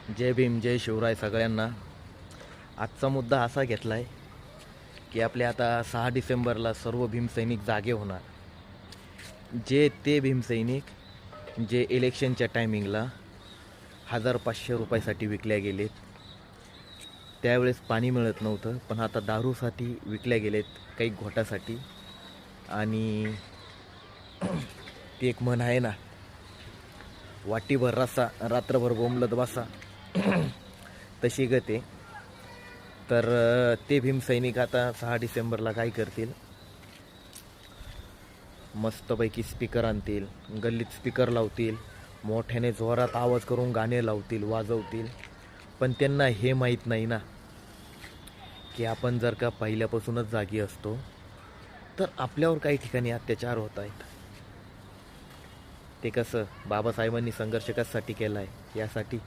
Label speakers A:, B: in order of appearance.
A: जय भीम जय शिवराय सगळ्यांना. आजचा मुद्दा असा घेतला आहे की आपल्या आता 6 डिसेंबरला सर्व भीमसैनिक जागे होणार. जे ते भीमसैनिक जे इलेक्शनच्या टायमिंगला 1500 रुपयासाठी विकल्या गेलेत. त्यावेळेस पाणी मिळत नव्हतं, पण आता दारूसाठी विकल्या गेलेत काही घोटासाठी. आणि ती एक म्हण आहे ना, वाटीभर रस्सा रात्रभर बोंबलत बसा, तशी गते. तर ते भीमसैनिक आता 6 डिसेंबरला काय करतील, मस्तपैकी स्पीकर आणतील, गल्लीत स्पीकर लावतील, मोठ्याने जोरात आवाज करून गाणे लावतील, वाजवतील. पण त्यांना हे माहीत नाही ना की आपण जर का पहिल्यापासूनच जागी असतो तर आपल्यावर काही ठिकाणी अत्याचार होत आहेत. ते कसं बाबासाहेबांनी संघर्ष कशासाठी केला आहे, यासाठी.